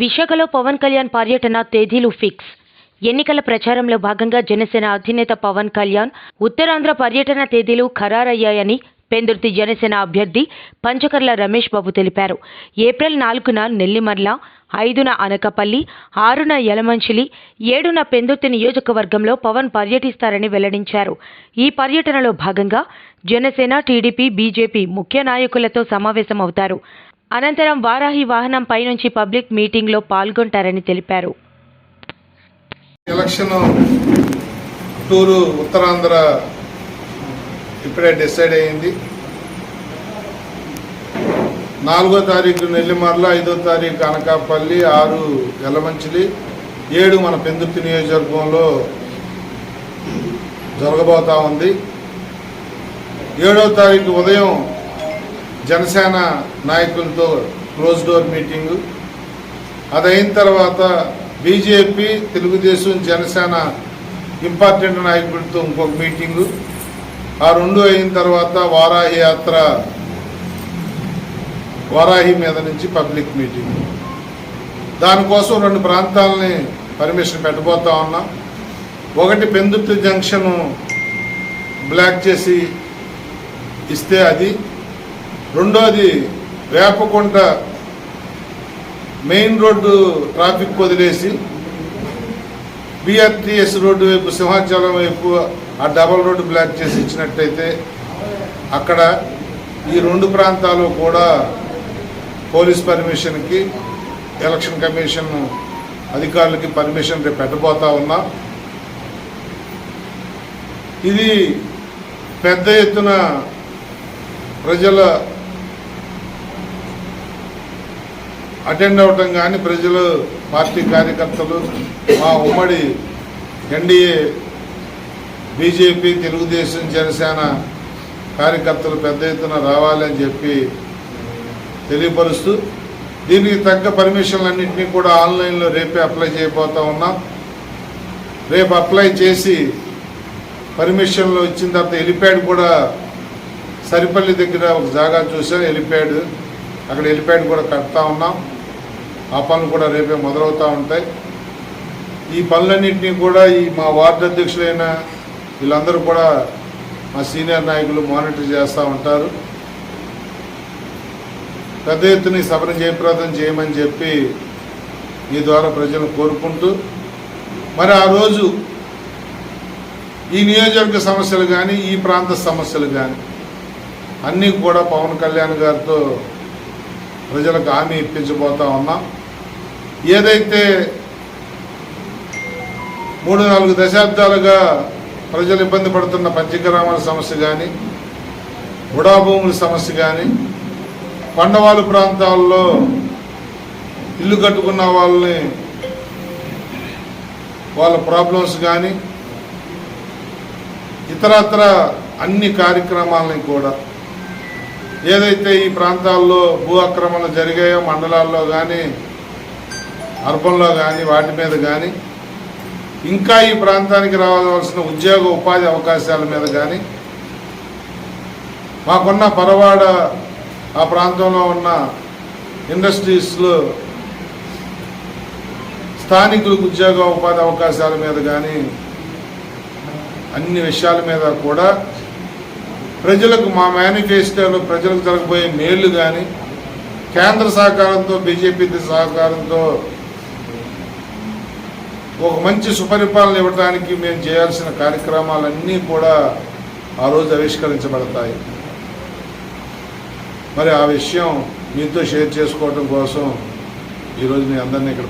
విశాఖలో పవన్ కళ్యాణ్ పర్యటన తేదీలు ఫిక్స్. ఎన్నికల ప్రచారంలో భాగంగా జనసేన అధినేత పవన్ కళ్యాణ్ ఉత్తరాంధ్ర పర్యటన తేదీలు ఖరారయ్యాయని పెందుర్తి జనసేన అభ్యర్థి పంచకర్ల రమేష్ బాబు తెలిపారు. ఏప్రిల్ 4న నెల్లిమర్ల, 5న అనకాపల్లి, 6న యలమంచిలి, 7న పెందుర్తి నియోజకవర్గంలో పవన్ పర్యటిస్తారని వెల్లడించారు. ఈ పర్యటనలో భాగంగా జనసేన, టీడీపీ, బీజేపీ ముఖ్య నాయకులతో సమావేశమవుతారు. అనంతరం వారాహి వాహనంపై నుంచి పబ్లిక్ మీటింగ్లో పాల్గొంటారని తెలిపారు. ఎలక్షన్ టూరు ఉత్తరాంధ్ర ఇప్పుడే డిసైడ్ అయింది. 4వ తారీఖు నెల్లిమర్ల, 5వ తారీఖు అనకాపల్లి, 6 యలమంచిలి, 7 మన పెందుర్తి నియోజకవర్గంలో జరగబోతా ఉంది. 7వ తారీఖు ఉదయం జనసేన నాయకులతో క్లోజ్ డోర్ మీటింగు, అదైన తర్వాత బీజేపీ, తెలుగుదేశం, జనసేన ఇంపార్టెంట్ నాయకులతో ఇంకొక మీటింగు, ఆ 2 అయిన తర్వాత వారాహి యాత్ర, వారాహి మీద నుంచి పబ్లిక్ మీటింగ్. దానికోసం 2 ప్రాంతాలని పర్మిషన్ పెట్టబోతా ఉన్నాం. ఒకటి పెందుర్తి జంక్షన్ బ్లాక్ చేసి ఇస్తే అది, రెండోది వేపకుంట మెయిన్ రోడ్డు ట్రాఫిక్ వదిలేసి బిఆర్టీఎస్ రోడ్డు వైపు, సింహాచలం వైపు ఆ డబల్ రోడ్డు బ్లాక్ చేసి ఇచ్చినట్టయితే అక్కడ ఈ 2 ప్రాంతాలు కూడా పోలీస్ పర్మిషన్కి, ఎలక్షన్ కమిషన్ అధికారులకి పర్మిషన్ రేపు పెట్టబోతా ఉన్నాం. ఇది పెద్ద ఎత్తున ప్రజల అటెండ్ అవటం కానీ, ప్రజలు, పార్టీ కార్యకర్తలు, మా ఉమ్మడి ఎన్డీఏ బీజేపీ, తెలుగుదేశం, జనసేన కార్యకర్తలు పెద్ద ఎత్తున రావాలని చెప్పి తెలియపరుస్తూ, దీనికి తగ్గ పర్మిషన్లన్నింటినీ కూడా ఆన్లైన్లో రేపే అప్లై చేయబోతా ఉన్నాం. రేపు అప్లై చేసి పర్మిషన్లు ఇచ్చిన తర్వాత హెలిప్యాడ్ కూడా సరిపల్లి దగ్గర ఒక జాగా చూసాం, హెలిప్యాడ్, అక్కడ హెలిప్యాడ్ కూడా కడతా ఉన్నాం. ఆ పనులు కూడా రేపే మొదలవుతూ ఉంటాయి. ఈ పనులన్నింటినీ కూడా ఈ మా వార్డు అధ్యక్షులైన వీళ్ళందరూ కూడా మా సీనియర్ నాయకులు మానిటర్ చేస్తూ ఉంటారు. పెద్ద ఎత్తున ఈ సభను జయప్రదం చేయమని చెప్పి ఈ ద్వారా ప్రజలను కోరుకుంటూ, మరి ఆ రోజు ఈ నియోజకవర్గ సమస్యలు కానీ, ఈ ప్రాంత సమస్యలు కానీ అన్నీ కూడా పవన్ కళ్యాణ్ గారితో ప్రజలకు హామీ ఇప్పించబోతా ఉన్నాం. ఏదైతే 3-4 దశాబ్దాలుగా ప్రజలు ఇబ్బంది పడుతున్న పంచగ్రామాల సమస్య కానీ, ఉడా భూముల సమస్య కానీ, కొండవాళ్ళు ప్రాంతాల్లో ఇల్లు కట్టుకున్న వాళ్ళని వాళ్ళ ప్రాబ్లమ్స్ కానీ, ఇతరత్ర అన్ని కార్యక్రమాలని కూడా, ఏదైతే ఈ ప్రాంతాల్లో భూ ఆక్రమణలు జరిగాయో మండలాల్లో కానీ, అర్బన్లో కానీ, వాటి మీద కానీ, ఇంకా ఈ ప్రాంతానికి రావాల్సిన ఉద్యోగ ఉపాధి అవకాశాల మీద కానీ, మాకున్న పరవాడ ఆ ప్రాంతంలో ఉన్న ఇండస్ట్రీస్లో స్థానికులకు ఉద్యోగ ఉపాధి అవకాశాల మీద కానీ, అన్ని విషయాల మీద కూడా ప్రజలకు మా మేనిఫెస్టోలో ప్రజలకు జరగబోయే మేళ్లు కానీ, కేంద్ర సహకారంతో, బీజేపీ సహకారంతో ఒక మంచి సుపరిపాలన ఇవ్వడానికి మేము చేయాల్సిన కార్యక్రమాలన్నీ కూడా ఆ రోజు ఆవిష్కరించబడతాయి. మరి ఆ విషయం మీతో షేర్ చేసుకోవడం కోసం ఈరోజు మీ అందరినీ ఇక్కడ